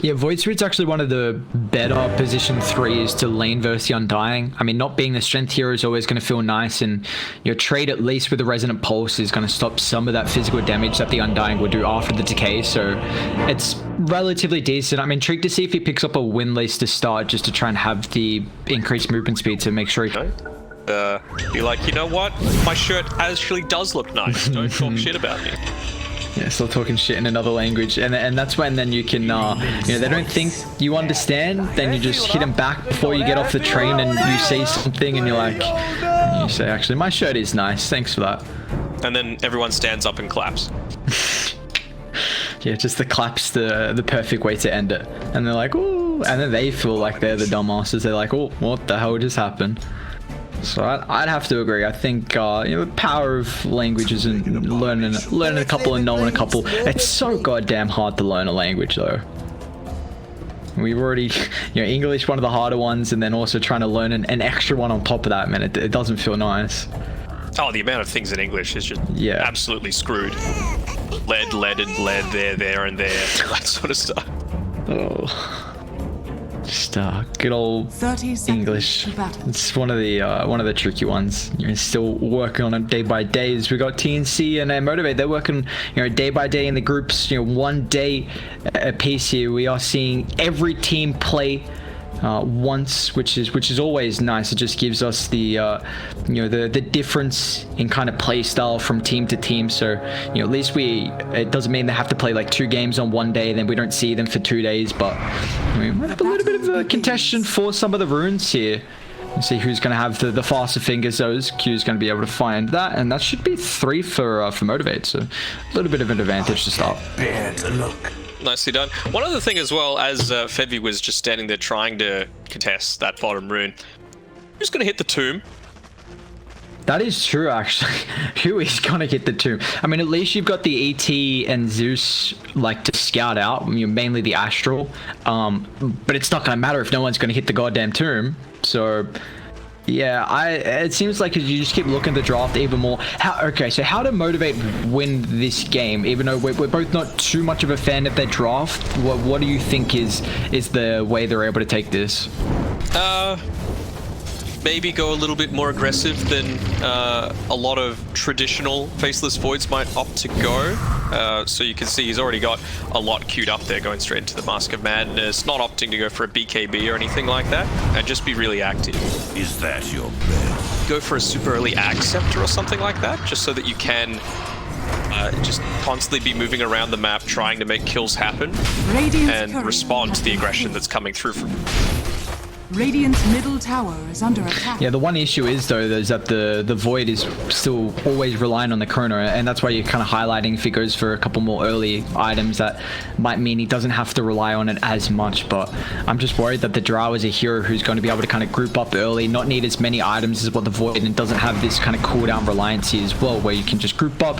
Yeah, Void Spirit's actually one of the better position 3s to lane versus the Undying. I mean, not being the strength hero is always going to feel nice, and your trade, at least with the Resonant Pulse, is going to stop some of that physical damage that the Undying will do after the decay, so it's relatively decent. I'm intrigued to see if he picks up a win list to start, just to try and have the increased movement speed to make sure he... Be like, you know what? My shirt actually does look nice. Don't talk shit about me. Yeah, still talking shit in another language, and that's when then you can, you know, they don't think you understand, then you just hit them back before you get off the train, and you see something, and you're like, and you say, actually, my shirt is nice, thanks for that. And then everyone stands up and claps. Yeah, just the claps, the perfect way to end it, and they're like, ooh, and then they feel like they're the dumbasses. They're like, oh, what the hell just happened? So I'd have to agree. I think you know, the power of languages and learning a couple and knowing a couple. It's so goddamn hard to learn a language, though. We've already, you know, English, one of the harder ones, and then also trying to learn an extra one on top of that. Man, it doesn't feel nice. Oh, the amount of things in English is just absolutely screwed. Lead, and lead, there, and there, that sort of stuff. Oh. Just good old English. It's one of the tricky ones. You're still working on it day by day. We got TnC and Motivate. They're working, you know, day by day in the groups. You know, one day a piece here. We are seeing every team play once, which is always nice. It just gives us the you know, the difference in kind of play style from team to team. So, you know, at least it doesn't mean they have to play like 2 games on one day, then we don't see them for 2 days. But I mean, we have a little bit of a contention for some of the runes here. Let's see who's going to have the faster fingers. Those Q's going to be able to find that, and that should be 3 for Motivate. So a little bit of an advantage to start. Nicely done. One other thing as well, as Fevy was just standing there trying to contest that bottom rune, who's going to hit the tomb? That is true, actually. Who is going to hit the tomb? I mean, at least you've got the ET and Zeus, like, to scout out. I mean, mainly the Astral. But it's not going to matter if no one's going to hit the goddamn tomb. So... yeah, it seems like you just keep looking at the draft even more. Okay, so how to Motivate win this game, even though we're both not too much of a fan of their draft? What do you think is the way they're able to take this? Maybe go a little bit more aggressive than a lot of traditional Faceless Voids might opt to go. So you can see he's already got a lot queued up there, going straight into the Mask of Madness, not opting to go for a BKB or anything like that, and just be really active. Is that your bet? Go for a super early Ag Scepter or something like that, just so that you can just constantly be moving around the map, trying to make kills happen, and respond to the aggression that's coming through from... Radiant's middle tower is under attack. Yeah, the one issue is, though, is that the Void is still always relying on the Chrono, and that's why you're kind of highlighting if he goes for a couple more early items. That might mean he doesn't have to rely on it as much, but I'm just worried that the Drow is a hero who's going to be able to kind of group up early, not need as many items as what the Void, and doesn't have this kind of cooldown reliancy as well, where you can just group up,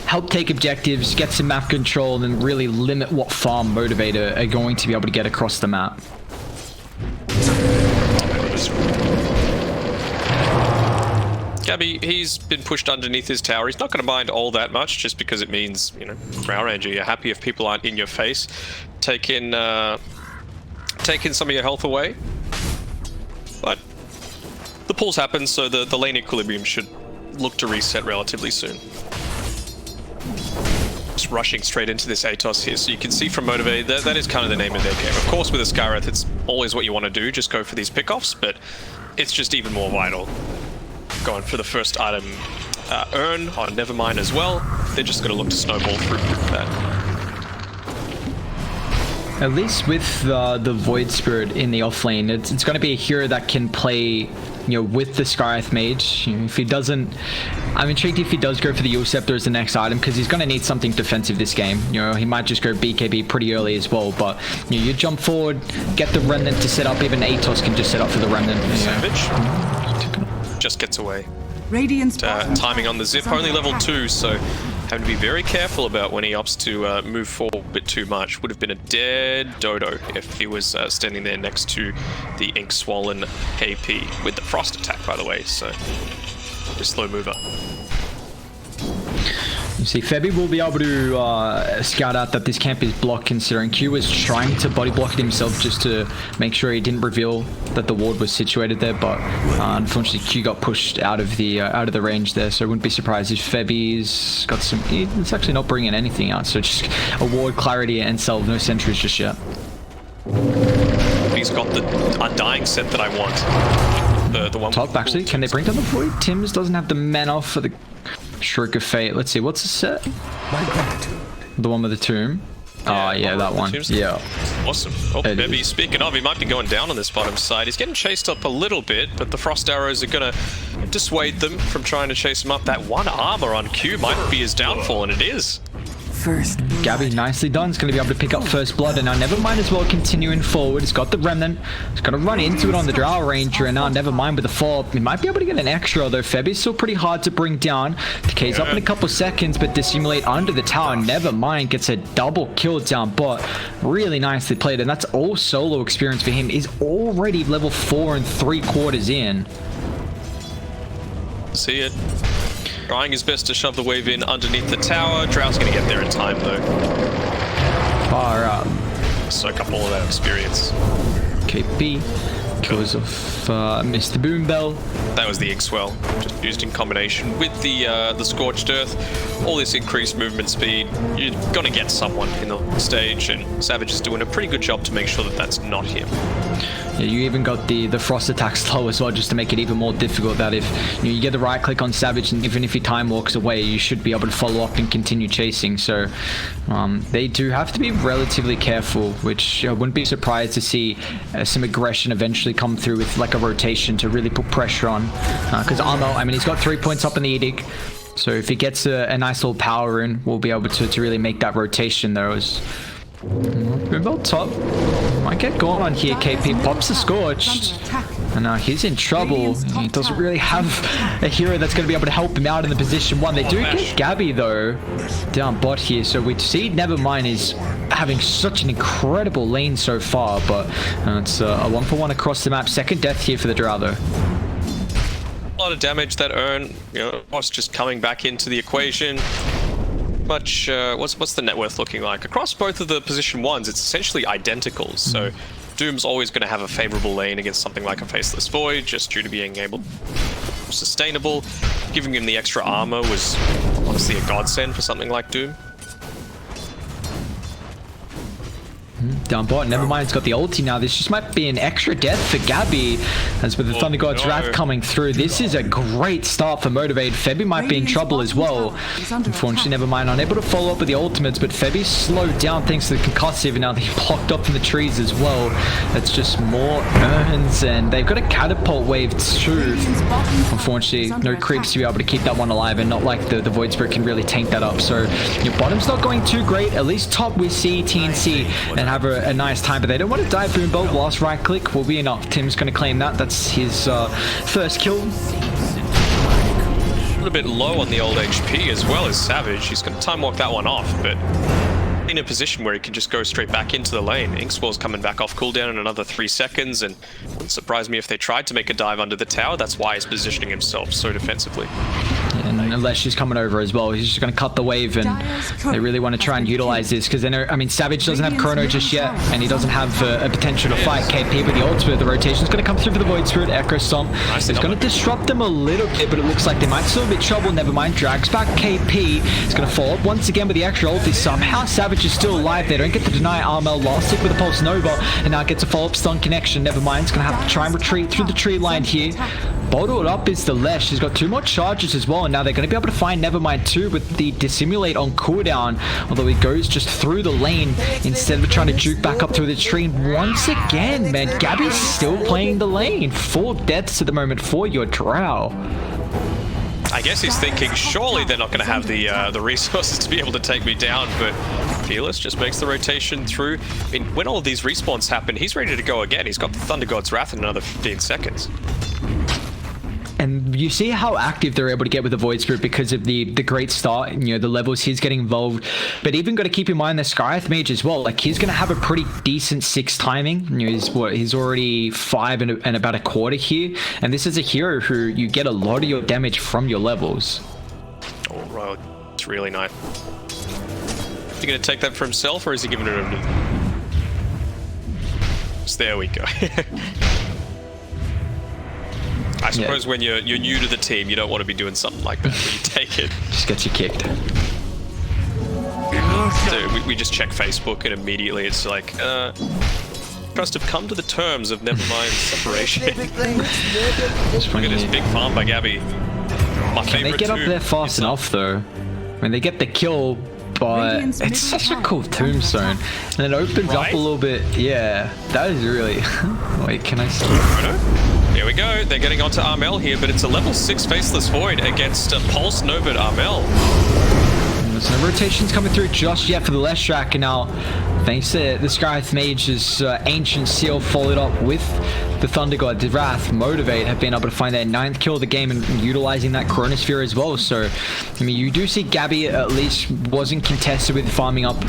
help take objectives, get some map control, and really limit what farm Motivator are going to be able to get across the map. Gabby, he's been pushed underneath his tower. He's not going to mind all that much, just because it means, you know, Drow Ranger, you're happy if people aren't in your face. Taking some of your health away. But the pulls happen, so the lane equilibrium should look to reset relatively soon. Just rushing straight into this Atos here, so you can see from Motivate, that is kind of the name of their game. Of course, with a Skywrath, it's always what you want to do, just go for these pickoffs, but it's just even more vital. Going for the first item earn on Nevermind as well. They're just going to look to snowball through that. At least with the Void Spirit in the off lane, it's going to be a hero that can play, you know, with the Skywrath Mage. You know, if he doesn't, I'm intrigued if he does go for the Yule Scepter as the next item, because he's going to need something defensive this game. You know, he might just go BKB pretty early as well, but you know, you jump forward, get the Remnant to set up. Even Atos can just set up for the Remnant. Savage just gets away. Radiant's timing on the zip, only level 2, so having to be very careful about when he opts to move forward a bit too much. Would have been a dead dodo if he was standing there next to the ink swollen KP with the frost attack, by the way, so just slow mover. You see, Febby will be able to scout out that this camp is blocked, considering Q was trying to body block it himself just to make sure he didn't reveal that the ward was situated there. But unfortunately, Q got pushed out of the range there. So I wouldn't be surprised if Febby's got some. It's actually not bringing anything out. So just a ward, clarity, and salve. No sentries just yet. He's got the Undying set that I want. The one top actually. Can they bring down the void? Tim's doesn't have the mana for the Shriek of Fate. Let's see, what's the set? The one with the tomb. Oh yeah, that one. Yeah. Awesome. Oh, maybe speaking of, he might be going down on this bottom side. He's getting chased up a little bit, but the frost arrows are gonna dissuade them from trying to chase him up. That one armor on Q might be his downfall, and it is. Gabby, nicely done. He's going to be able to pick up first blood, and now Nevermind as well, continuing forward. He's got the remnant. He's going to run into it on the Drow Ranger, and now Nevermind with the follow-up. He might be able to get an extra, though. Febby's still pretty hard to bring down. Decay's up in a couple seconds, but Dissimulate under the tower. Nevermind gets a double kill down bot. Really nicely played, and that's all solo experience for him. He's already level 4 and 3/4 in. See it. Trying his best to shove the wave in underneath the tower. Drow's going to get there in time, though. Far up. Soak up all of that experience. KP. Because of Mr. Boombell. That was the Ig-Swell, just used in combination with the Scorched Earth. All this increased movement speed. You're going to get someone in the stage, and Savage is doing a pretty good job to make sure that that's not him. Yeah, you even got the frost attack slow as well, just to make it even more difficult. That if you get the right click on Savage, and even if he time walks away, you should be able to follow up and continue chasing. So they do have to be relatively careful, which I wouldn't be surprised to see some aggression eventually come through with like a rotation to really put pressure on. Because Armo, I mean, he's got 3 points up in the Edict. So if he gets a nice little power in, we'll be able to really make that rotation there. Boombell top. Might get going on here. KP pops the Scorched. And now he's in trouble. He doesn't really have a hero that's going to be able to help him out in the position 1. They do get Gabby, though, down bot here. So we see Nevermind is having such an incredible lane so far. But it's a 1-for-1 across the map. Second death here for the Drow, though. A lot of damage that earn. Was just coming back into the equation. Much what's the net worth looking like across both of the position 1s? It's essentially identical, so Doom's always going to have a favorable lane against something like a Faceless Void, just due to being able sustainable. Giving him the extra armor was honestly a godsend for something like Doom. Down bot, Nevermind's got the ulti now. This just might be an extra death for Gabby, as with the Thunder God's Wrath coming through. This is a great start for Motivate. Febby might be in trouble as well. Unfortunately, Nevermind unable to follow up with the ultimates, but Febby's slowed down thanks to the concussive, and now they're blocked up in the trees as well. That's just more urns, and they've got a catapult wave too. Unfortunately, no creeps to be able to keep that one alive, and not like the Void Spirit can really tank that up. So your bottom's not going too great. At least top we see TnC and have a nice time, but they don't want to die. Boombell, last right click will be enough. Tim's going to claim that. That's his first kill. A little bit low on the old HP as well as Savage. He's going to time walk that one off, but in a position where he can just go straight back into the lane. Inkswell's coming back off cooldown in another 3 seconds, and it wouldn't surprise me if they tried to make a dive under the tower. That's why he's positioning himself so defensively. And unless she's coming over as well, he's just going to cut the wave, and they really want to try and utilize this, because they know, I mean, Savage doesn't have Chrono just yet, and he doesn't have a potential to fight KP, but the ultimate, the rotation's going to come through for the Void Spirit. Echo Stomp. It's going to disrupt them a little bit, but it looks like they might still be in trouble. Nevermind drags back KP. He's going to follow up once again with the extra ulti. Somehow Savage is still alive. They don't get to deny Armel. Last hit with a Pulse Nova, and now gets a follow-up stun connection. Nevermind's going to have to try and retreat through the tree line here. Bottled up is the Lesh. He's got 2 more charges as well, and now they're going to be able to find Nevermind too with the Dissimulate on cooldown, although he goes just through the lane instead of trying to juke back up through the tree. Once again, man, Gabby's still playing the lane. 4 deaths at the moment for your Drow. I guess he's thinking, surely they're not going to have the resources to be able to take me down, but Fearless just makes the rotation through. I mean, when all of these respawns happen, he's ready to go again. He's got the Thunder God's Wrath in another 15 seconds. And you see how active they're able to get with the Void Spirit because of the great start, you know, the levels he's getting involved. But even got to keep in mind the Skyath Mage as well. Like, he's going to have a pretty decent 6 timing. You know, he's already 5 and about a quarter here. And this is a hero who you get a lot of your damage from your levels. All right. really nice. Is he going to take that for himself, or is he giving it over to... So there we go. I suppose when you're new to the team, you don't want to be doing something like that, but you take it. Just gets you kicked. So we just check Facebook, and immediately it's like, Trust have come to the terms of Nevermind separation. Look at this big farm by Gabby. My Can they get up there fast enough though? When they get the kill, but it's such a cool tombstone, and it opens up a little bit. Yeah, that is really. Wait, can I see? Here we go. They're getting onto Armel here, but it's a level 6 Faceless Void against Pulse Nova Armel. There's no rotations coming through just yet for the Leshrac, and now, thanks to the Skyth Mage's Ancient Seal followed up with the Thunder God, the Wrath, Motivate have been able to find their 9th kill of the game and utilizing that Chronosphere as well. So, I mean, you do see Gabby at least wasn't contested with farming up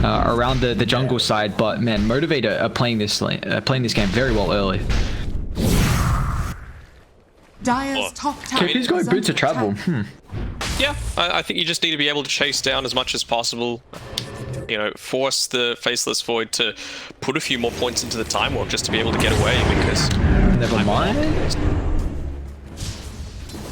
around the jungle side, but man, Motivate are playing this game very well early. Dire's top tower. KP's got boots of travel. Yeah, I think you just need to be able to chase down as much as possible. You know, force the Faceless Void to put a few more points into the time warp just to be able to get away, because... Never mind.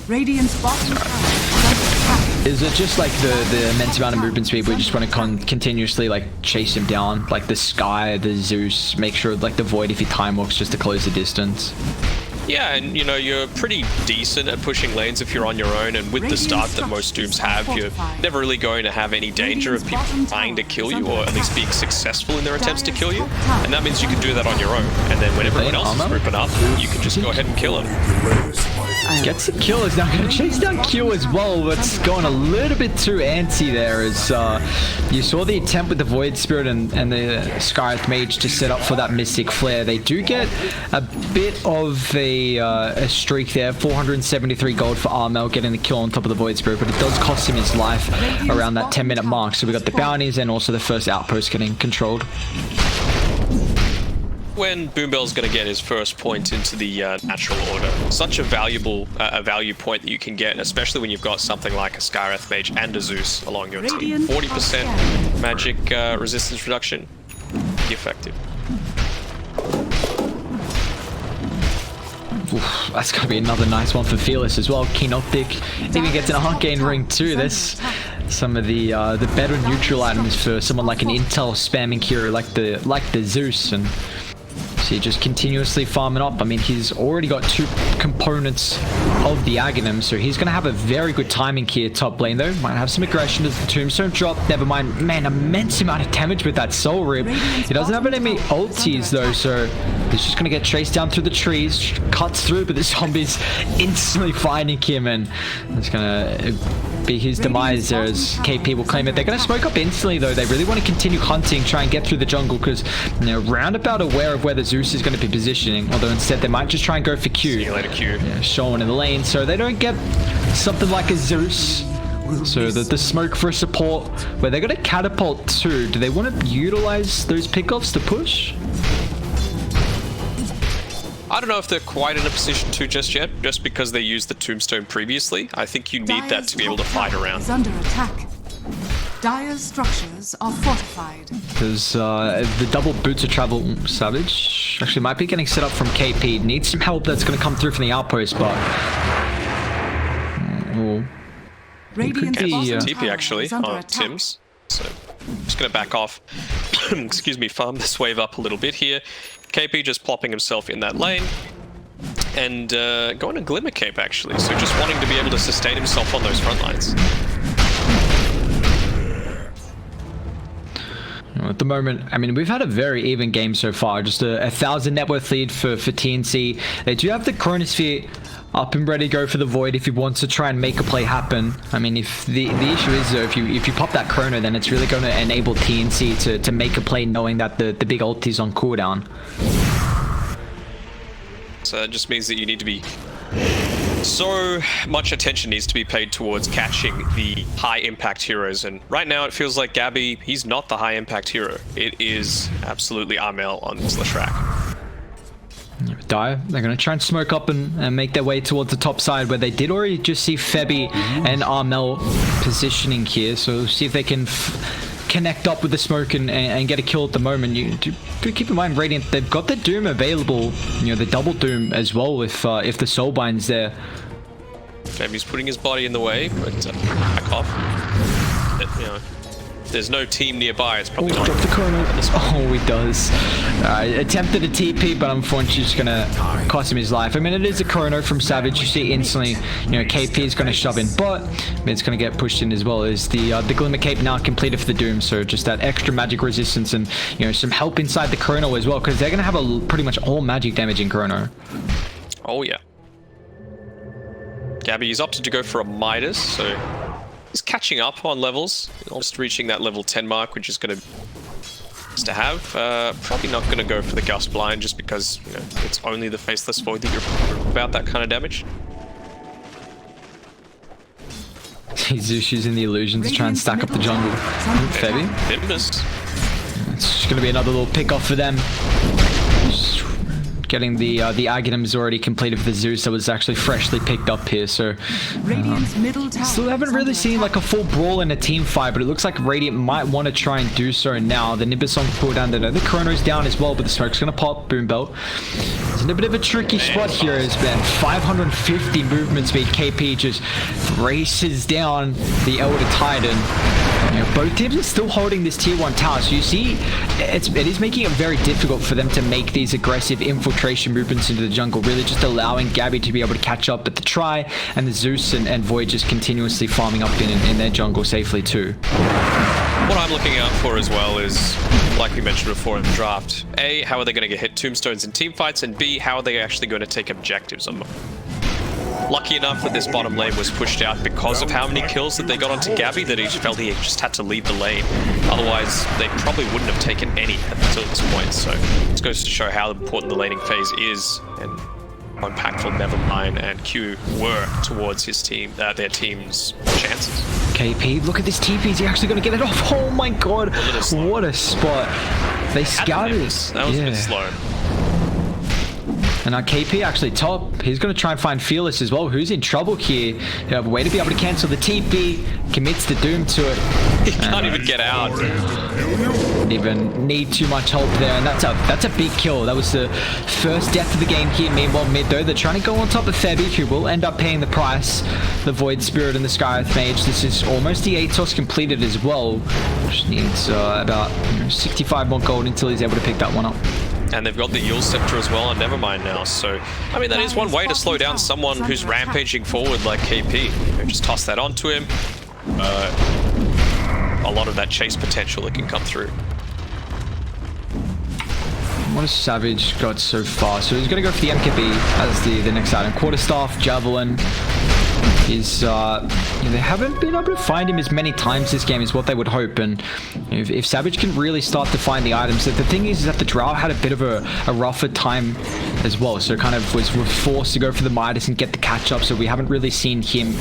Radiant's bottom tower. Is it just like the immense amount of movement speed where you just want to continuously like chase him down? Like the Sky, the Zeus, make sure like the Void if he time walks just to close the distance? Yeah, and you know, you're pretty decent at pushing lanes if you're on your own, and with the start that most Dooms have, you're never really going to have any danger of people trying to kill you, or at least being successful in their attempts to kill you. And that means you can do that on your own, and then when everyone else is grouping up, you can just go ahead and kill them. Gets a kill, is now going to chase down Q as well, but it's going a little bit too antsy there, as you saw the attempt with the Void Spirit and the Skyth Mage to set up for that Mystic Flare. They do get a bit of a streak there, 473 gold for Armel getting the kill on top of the Void Spirit, but it does cost him his life around that 10-minute mark. So we got the bounties and also the first outpost getting controlled. When Boombell's going to get his first point into the natural order, such a valuable value point that you can get, especially when you've got something like a Skywrath Mage and a Zeus along your team. 40% magic resistance reduction, pretty effective. Oof, that's going to be another nice one for Fearless as well. Keen Optic even gets an Arcane Ring too. This some of the better neutral items for someone like an Intel spamming hero like the Zeus, and so just continuously farming up. I mean, he's already got 2 components of the Aghanim, so he's going to have a very good timing here top lane though. Might have some aggression as the Tombstone drop. Never mind, man, immense amount of damage with that Soul Rib. He doesn't have any ultis though, so he's just going to get chased down through the trees, cuts through, but the zombies instantly finding him, and it's going to be his demise there as KP will claim it. They're going to smoke up instantly though. They really want to continue hunting, try and get through the jungle, because they're roundabout aware of where the Zeus is going to be positioning, although instead they might just try and go for Q. See you later, Q. Yeah, showing in the lane, so they don't get something like a Zeus. So the smoke for support, where they're going to catapult too. Do they want to utilize those pickoffs to push? I don't know if they're quite in a position to just yet, just because they used the Tombstone previously. I think you need that to be able to fight around. Is under attack. Dire's structures are fortified. Because the double boots of travel Savage actually might be getting set up from KP. Needs some help that's going to come through from the outpost, but Radiant's be, bottom TP tower actually is under on attack. Tim's. So I'm just going to back off. Excuse me, farm this wave up a little bit here. KP just plopping himself in that lane. And going to Glimmer Cape actually. So just wanting to be able to sustain himself on those front lines. At the moment, I mean, we've had a very even game so far. Just a 1,000 net worth lead for TnC. They do have the Chronosphere up and ready to go for the Void if he wants to try and make a play happen. I mean, if the issue is though, if you pop that Chrono, then it's really going to enable TnC to make a play knowing that the big ult is on cooldown. So that just means that you need to be... So much attention needs to be paid towards catching the high impact heroes, and right now it feels like Gabby, he's not the high impact hero. It is absolutely Armel on Leshrac. die. They're going to try and smoke up and make their way towards the top side, where they did already just see Febby and Armel positioning here. So we'll see if they can connect up with the smoke and get a kill at the moment. You do keep in mind, Radiant, they've got the Doom available, you know, the double Doom as well if the Soulbind's there. Febby's putting his body in the way, but back off. You know, there's no team nearby. It's probably not. Drop the corner. Oh, he does. Attempted a TP, but unfortunately just gonna cost him his life. I mean, it is a chrono from Savage. You see instantly, you know, KP is gonna shove in, but it's gonna get pushed in as well. Is the Glimmer Cape now completed for the Doom? So just that extra magic resistance and, you know, some help inside the chrono as well, because they're gonna have a pretty much all magic damage in chrono. Oh yeah. Gabby is opted to go for a Midas, so he's catching up on levels, almost reaching that level 10 mark, which is going to have. Probably not going to go for the Gust Blind, just because, you know, it's only the Faceless Void that you're about that kind of damage. He's using the illusion to try and stack up the jungle. Febby. It's just going to be another little pick off for them. Getting the Aghanims already completed for the Zeus that was actually freshly picked up here, so still haven't really seen like a full brawl in a team fight, but it looks like Radiant might want to try and do so now. The Nimbus on cooldown, the Chrono's down as well, but the smoke's gonna pop. Boom Belt. It's in a bit of a tricky spot here as Ben 550 movement speed. KP just races down the Elder Titan. You know, both teams are still holding this tier 1 tower, so you see it is making it very difficult for them to make these aggressive infiltration movements into the jungle, really just allowing Gabby to be able to catch up at the try, and the Zeus and Void just continuously farming up in their jungle safely too. What I'm looking out for as well is, like we mentioned before in the draft, A, how are they going to get hit tombstones in team fights, and B, how are they actually going to take objectives on them? Lucky enough that this bottom lane was pushed out because of how many kills that they got onto Gabby, that he felt he just had to lead the lane. Otherwise, they probably wouldn't have taken any until this point. So it goes to show how important the laning phase is, and how impactful Nevermind and Q were towards his team, their team's chances. KP, look at this TP. Is he actually going to get it off? Oh my god, what a spot. They scouted. That was a bit slow. And now KP actually top. He's going to try and find Fearless as well, who's in trouble here. You have a way to be able to cancel the TP, commits the Doom to it. He can't even get out. Didn't even need too much help there, and that's a big kill. That was the first death of the game here. Meanwhile, mid though, they're trying to go on top of Febby, who will end up paying the price. The Void Spirit and the Skyearth Mage. This is almost the ATOS completed as well. Just needs about 65 more gold until he's able to pick that one up. And they've got the Yule Scepter as well on Nevermind now, so I mean that is one way to slow down someone who's rampaging forward like KP. Just toss that onto him. A lot of that chase potential that can come through. What has Savage got so far? So he's going to go for the MKB as the next item. Quarterstaff, Javelin. They haven't been able to find him as many times this game as what they would hope, and if Savage can really start to find the items, the thing is that the Drow had a bit of a rougher time as well, so kind of was forced to go for the Midas and get the catch up, so we haven't really seen him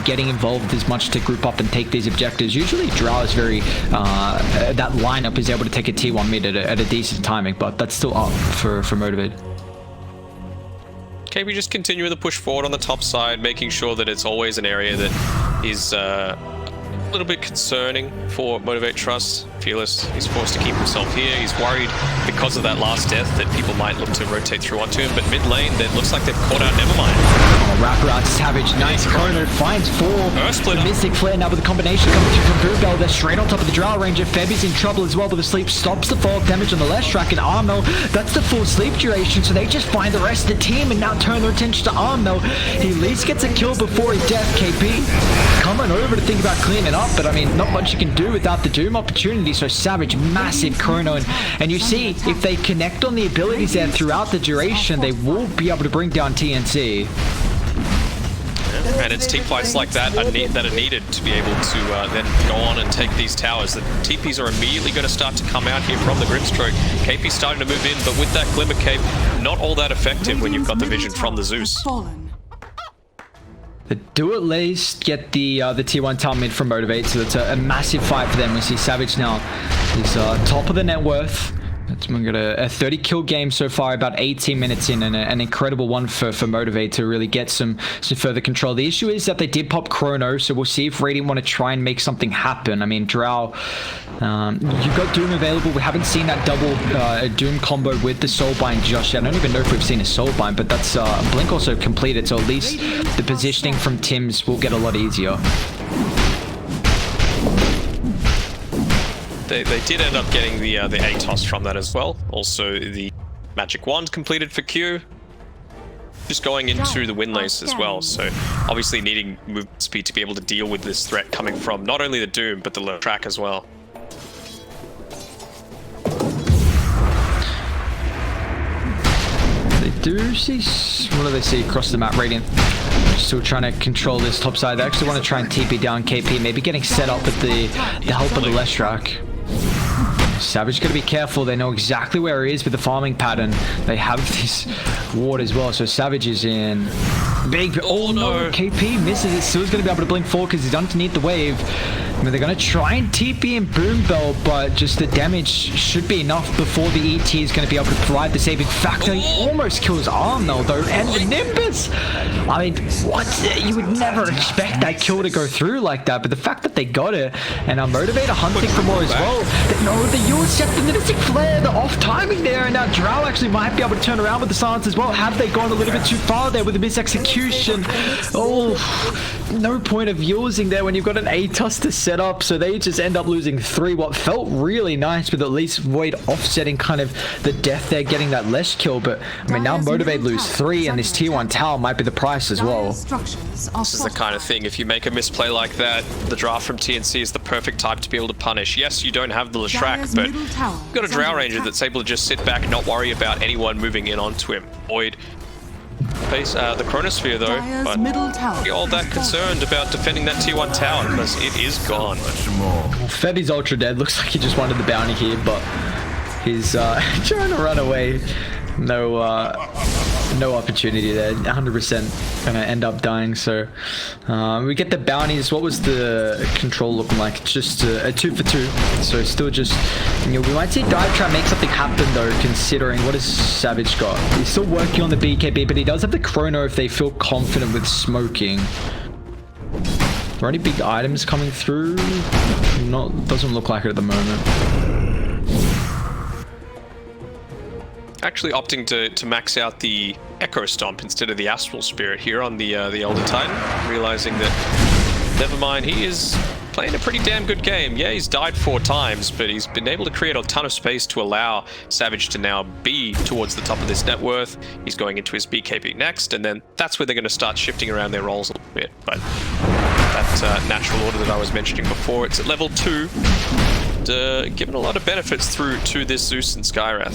getting involved as much to group up and take these objectives. Usually Drow is very, that lineup is able to take a T1 mid at a decent timing, but that's still up for Motivate. Okay, we just continue the push forward on the top side, making sure that it's always an area that is a little bit concerning for MG.Trust. Fearless, he's forced to keep himself here. He's worried because of that last death that people might look to rotate through onto him, but mid lane, it looks like they've caught out Nevermind. Oh, wraparound Savage, nice corner, finds 4. The Mystic Flare now with the combination coming through from Boobell. They're straight on top of the Drow Ranger. Febby's in trouble as well, but the sleep stops the fall damage on the left track, and Armel, that's the full sleep duration, so they just find the rest of the team and now turn their attention to Armel. He at least gets a kill before his death. KP coming over to think about cleaning up, but I mean, not much you can do without the Doom opportunity. So Savage, massive chrono, and you see if they connect on the abilities there throughout the duration, they will be able to bring down TnC. And it's team fights like that are needed to be able to then go on and take these towers. The TPs are immediately going to start to come out here from the Grimstroke. KP's starting to move in, but with that Glimmer Cape, not all that effective when you've got the vision from the Zeus. They do at least get the tier 1 tower mid from Motivate, so it's a massive fight for them. We see Savage now is top of the net worth. We got a 30 kill game so far, about 18 minutes in, and an incredible one for Motivate to really get some further control. The issue is that they did pop Chrono, so we'll see if Radiant want to try and make something happen. I mean, Drow, you've got Doom available. We haven't seen that double Doom combo with the Soulbind just yet. I don't even know if we've seen a Soulbind, but that's Blink also completed, so at least the positioning from Tim's will get a lot easier. They did end up getting the ATOS from that as well. Also, the Magic Wand completed for Q. Just going into the win lanes as well. So, obviously needing movement speed to be able to deal with this threat coming from not only the Doom, but the low track as well. They do see... What do they see across the map? Radiant still trying to control this top side. They actually want to try and TP down KP. Maybe getting set up with the help of the Leshrac. Savage got to be careful. They know exactly where he is with the farming pattern. They have this ward as well. So Savage is in big... Oh no! KP misses it. Still's going to be able to blink forward because he's underneath the wave. I mean, they're going to try and TP and Boom Bell, but just the damage should be enough before the ET is going to be able to provide the saving factor. He almost kills Arnold though, and the Nimbus! I mean, what? You would never expect that kill to go through like that, but the fact that they got it, and our Motivator hunting for more as well. No, the Yule Scepter, the Mystic Flare, the off timing there, and now Drow actually might be able to turn around with the silence as well. Have they gone a little bit too far there with the misexecution? Oh, no point of using there when you've got an ATOS to set up, so they just end up losing 3. What felt really nice with at least Void offsetting kind of the death there, getting that less kill, but I mean now Motivate lose 3, and this tier 1 tower might be the price as well. This is the kind of thing, if you make a misplay like that, the draft from TnC is the perfect type to be able to punish. Yes, you don't have the Leshrac, but you've got a Drow Ranger that's able to just sit back and not worry about anyone moving in onto him. Void face the Chronosphere though, but not all that concerned about defending that tier 1 tower because it is gone. Febby's ultra dead. Looks like he just wanted the bounty here, but he's trying to run away. No opportunity there. 100% gonna end up dying. So we get the bounties. What was the control looking like? Just a 2 for 2. So still just, you know, we might see Dive try and make something happen though, considering what has Savage got. He's still working on the BKB, but he does have the Chrono if they feel confident with smoking. Are there any big items coming through? Doesn't look like it at the moment. Actually opting to max out the Echo Stomp instead of the Astral Spirit here on the Elder Titan, realizing that, never mind, he is playing a pretty damn good game. Yeah, he's died 4 times, but he's been able to create a ton of space to allow Savage to now be towards the top of this net worth. He's going into his BKB next, and then that's where they're going to start shifting around their roles a little bit. But that natural order that I was mentioning before, it's at level 2, and given a lot of benefits through to this Zeus and Skywrath.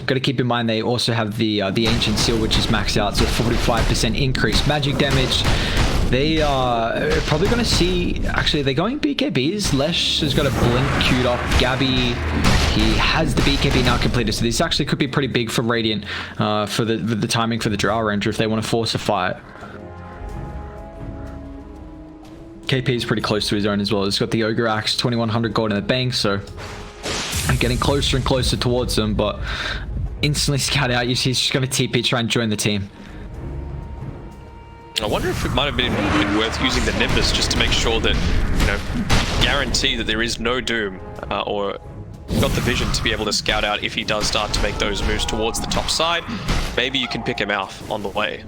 Got to keep in mind they also have the Ancient Seal, which is maxed out, so 45% increased magic damage. They are probably going to see... Actually, they're going BKBs. Lesh has got a blink queued up. Gabby, he has the BKB now completed, so this actually could be pretty big for Radiant for the timing for the Drow Ranger if they want to force a fight. KP is pretty close to his own as well. He's got the Ogre Axe, 2100 gold in the bank, so I'm getting closer and closer towards them, but instantly scout out. You see he's just going to TP, try and join the team. I wonder if it might have been worth using the Nimbus just to make sure that, you know, guarantee that there is no Doom, or got the vision to be able to scout out if he does start to make those moves towards the top side. Maybe you can pick him off on the way.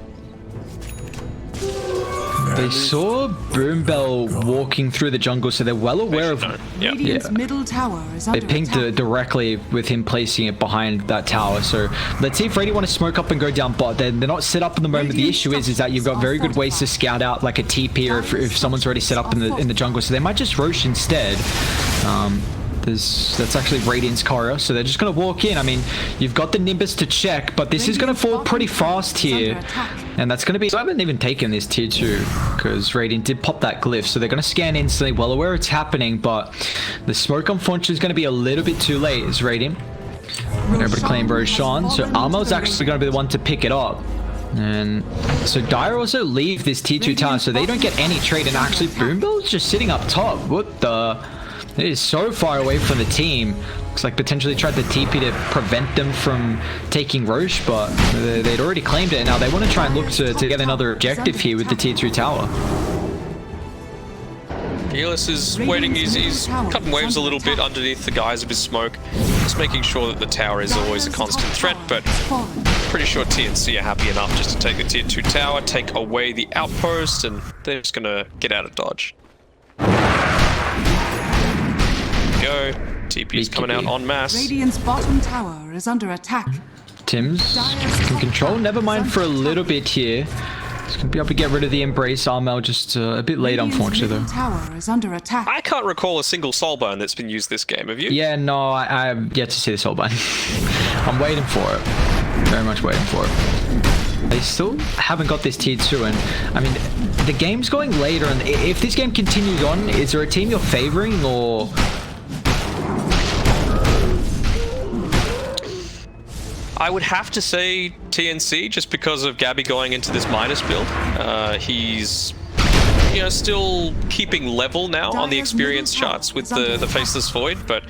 They saw Boom Bell walking through the jungle, so they're well aware of... Radiant's middle tower is under They pinged directly with him placing it behind that tower. So let's see if Radiant want to smoke up and go down bot. They're not set up in the moment. The issue is that you've got very good ways to scout out like a TP, or if someone's already set up in the jungle. So they might just Rosh instead. That's actually Radiant's Korra, so they're just going to walk in. I mean, you've got the Nimbus to check, but this is going to fall pretty fast here. And that's going to be... So I haven't even taken this tier 2, because Radiant did pop that glyph, so they're going to scan instantly, well aware it's happening, but the smoke unfortunately is going to be a little bit too late as Radiant. They're able to claim Roshan, so Armo's actually going to be the one to pick it up. And so Dire also leave this tier 2 tower, so they don't get any trade, and actually Boom Bell's just sitting up top. What the... It is so far away from the team. Looks like potentially tried the TP to prevent them from taking Roche, but they'd already claimed it. Now they want to try and look to get another objective here with the tier 2 tower. Fearless is waiting, he's cutting waves a little bit underneath the guise of his smoke, just making sure that the tower is always a constant threat, but pretty sure TnC are happy enough just to take the tier 2 tower, take away the outpost, and they're just gonna get out of dodge. Go. TP's coming out en masse. Radiant's bottom tower is under attack. Tim's can control, never mind for a little bit here. He's going to be able to get rid of the Embrace. Armel just a bit late, unfortunately, though. Tower is under attack. I can't recall a single soulburn that's been used this game, have you? Yeah, no, I'm yet to see the soulburn. I'm waiting for it. Very much waiting for it. They still haven't got this tier 2, and I mean, the game's going later, and if this game continues on, is there a team you're favoring, or... I would have to say TnC, just because of Gabby going into this Midas build. He's, you know, still keeping level now on the experience charts with the Faceless Void, but,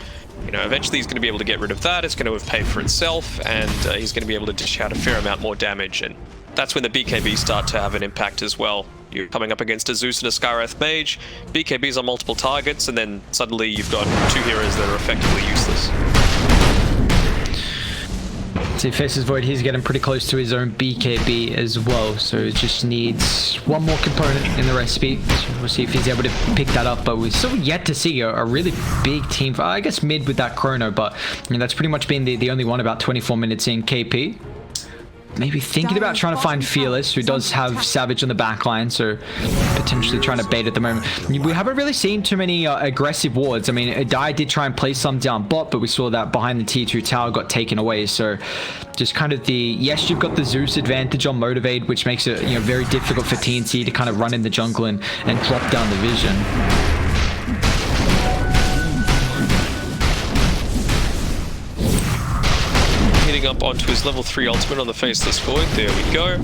you know, eventually he's going to be able to get rid of that. It's going to have paid for itself, and he's going to be able to dish out a fair amount more damage, and that's when the BKBs start to have an impact as well. You're coming up against a Zeus and a Skywrath Mage, BKBs on multiple targets, and then suddenly you've got two heroes that are effectively useless. See, Faceless Void, he's getting pretty close to his own BKB as well, so it just needs one more component in the recipe. So we'll see if he's able to pick that up, but we're still yet to see a really big team. I guess mid with that Chrono, but I mean, that's pretty much been the only one about 24 minutes in. KP maybe thinking about trying to find Fearless, who does have Savage on the back line, so potentially trying to bait at the moment. We haven't really seen too many aggressive wards. I mean, Adai did try and place some down bot, but we saw that behind the tier 2 tower got taken away, so just kind of the... Yes, you've got the Zeus advantage on Motivate, which makes it, you know, very difficult for TnC to kind of run in the jungle and drop down the vision. Up onto his level 3 ultimate on the Faceless Void. There we go.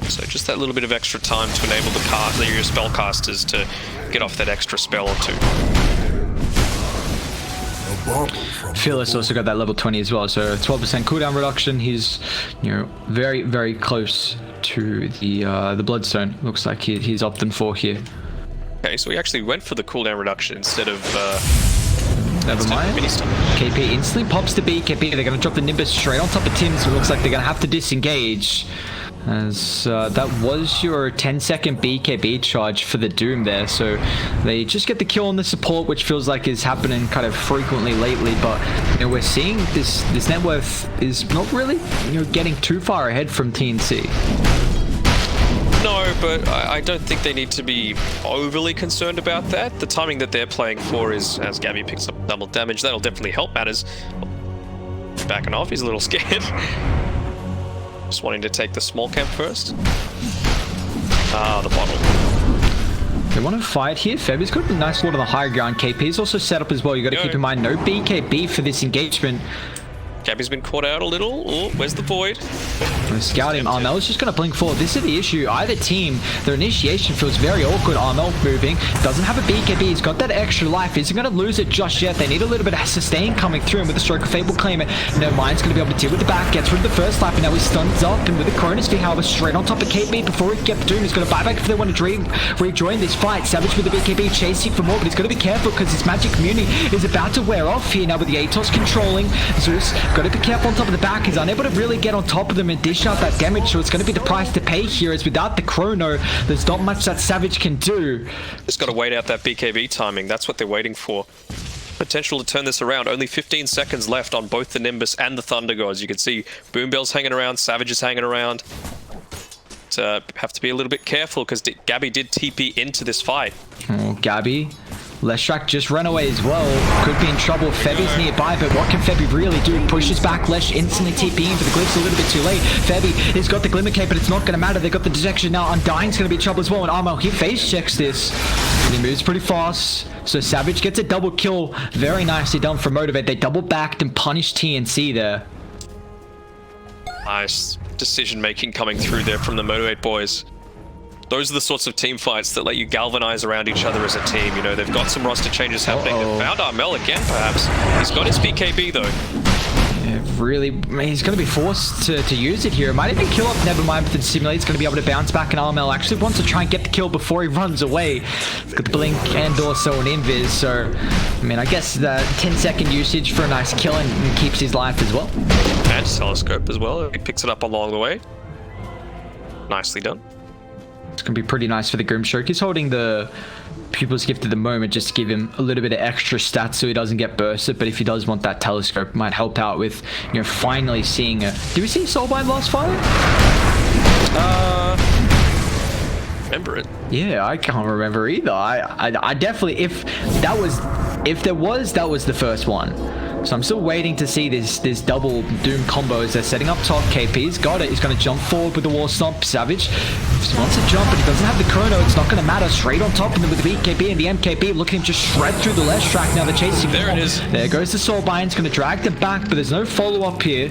So just that little bit of extra time to enable your spellcasters to get off that extra spell or two. Fearless also got that level 20 as well, so 12% cooldown reduction. He's, you know, very, very close to the Bloodstone. Looks like he's opting for here. Okay, so we actually went for the cooldown reduction instead of... Never mind. KP instantly pops the BKB. They're going to drop the Nimbus straight on top of Tim, so it looks like they're going to have to disengage. As that was your 10-second BKB charge for the Doom there, so they just get the kill on the support, which feels like is happening kind of frequently lately. But you know, we're seeing this net worth is not really, you know, getting too far ahead from TnC. No, but I don't think they need to be overly concerned about that. The timing that they're playing for is, as Gabby picks up double damage, that'll definitely help matters. Backing off, he's a little scared. Just wanting to take the small camp first. Ah, the bottle. They want to fight here. Febby's got a nice lot on the higher ground. KP's also set up as well. You got to keep in mind, no BKB for this engagement. Gabby's been caught out a little. Oh, where's the Void? Scouting. Armel is just going to blink forward. This is the issue. Either team, their initiation feels very awkward. Armel moving. Doesn't have a BKB. He's got that extra life. Isn't going to lose it just yet. They need a little bit of sustain coming through. And with the Stroke of Fable claim it, no mind's going to be able to deal with the back. Gets rid of the first life. And now he stuns up. And with the Chronosphere, however, straight on top of KP before he can get the Doom. He's going to buy back if they want to rejoin this fight. Savage with the BKB chasing for more. But he's got to be careful because his magic immunity is about to wear off here now with the Atos controlling. Zeus got to be careful on top of the back. He's unable to really get on top of them and dish out that damage, so it's going to be the price to pay here, as without the Chrono, there's not much that Savage can do. Just got to wait out that BKB timing. That's what they're waiting for. Potential to turn this around. Only 15 seconds left on both the Nimbus and the Thunder Gods. You can see Boombell's hanging around, Savage is hanging around. Have to be a little bit careful because Gabby did TP into this fight. Oh, Gabby. Leshrak just ran away as well. Could be in trouble. Febby's nearby, but what can Febby really do? Pushes back. Lesh instantly TPing for the Glyph's a little bit too late. Febby has got the Glimmer Cape, but it's not going to matter. They've got the detection now. Undying's going to be in trouble as well. And Armo, he face checks this. And he moves pretty fast. So Savage gets a double kill. Very nicely done for Motivate. They double backed and punished TnC there. Nice decision making coming through there from the Motivate boys. those are the sorts of team fights that let you galvanize around each other as a team. You know, they've got some roster changes happening. They've found Armel again, perhaps. He's got his BKB, though. Yeah, really, he's going to be forced to use it here. It might even kill up, never mind, but the Simulate's going to be able to bounce back, and Armel actually wants to try and get the kill before he runs away. He's got the blink and also an invis, so, I mean, I guess the 10-second usage for a nice kill and keeps his life as well. And telescope as well. He picks it up along the way. Nicely done. It's going to be pretty nice for the Grimstroke. He's holding the Pupil's Gift at the moment just to give him a little bit of extra stats so he doesn't get bursted, but if he does want that telescope, it might help out with, you know, finally seeing a... Did we see Soulbind last fight? Remember it? Yeah, I can't remember either. I definitely... If there was, that was the first one. So I'm still waiting to see this double Doom combo as they're setting up top. KP's got it. He's going to jump forward with the wall stomp. Savage just wants to jump, but he doesn't have the chrono. It's not going to matter. Straight on top of them with the BKB and the MKB. Look at him just shred through the ledge track. Now they're chasing. There it is. There goes the Soulbind. It's going to drag them back, but there's no follow-up here.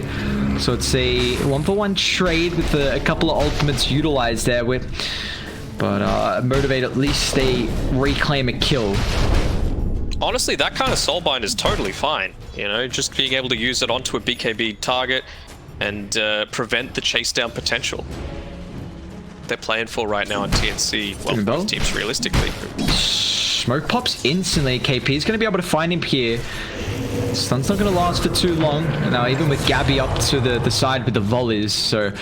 So it's a 1-for-1 trade with a couple of ultimates utilized there. But Motivate, at least they reclaim a kill. Honestly, that kind of Soulbind is totally fine. You know, just being able to use it onto a BKB target and prevent the chase down potential they're playing for right now on TnC. Well, both teams realistically. Smoke pops instantly. KP is going to be able to find him here. Stun's not going to last for too long. And now even with Gabby up to the side with the volleys, so...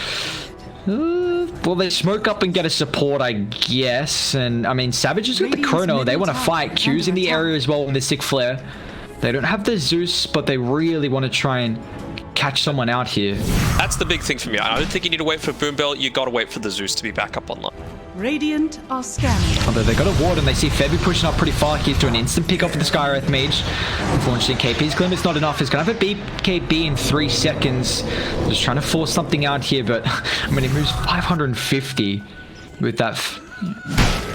well, they smoke up and get a support, I guess. And, I mean, Savage has got the chrono. They want to fight. Q's in the area as well with the Sick Flare. They don't have the Zeus, but they really want to try and catch someone out here. That's the big thing for me. I don't think you need to wait for Boom Bell. You got to wait for the Zeus to be back up online. Radiant are scanning. Although they got a ward and they see Febby pushing up pretty far. He's doing an instant pick up for the Skywrath Mage. Unfortunately, KP's Glimmer's not enough. He's going to have a BKB in 3 seconds. Just trying to force something out here, but I mean, he moves 550 with that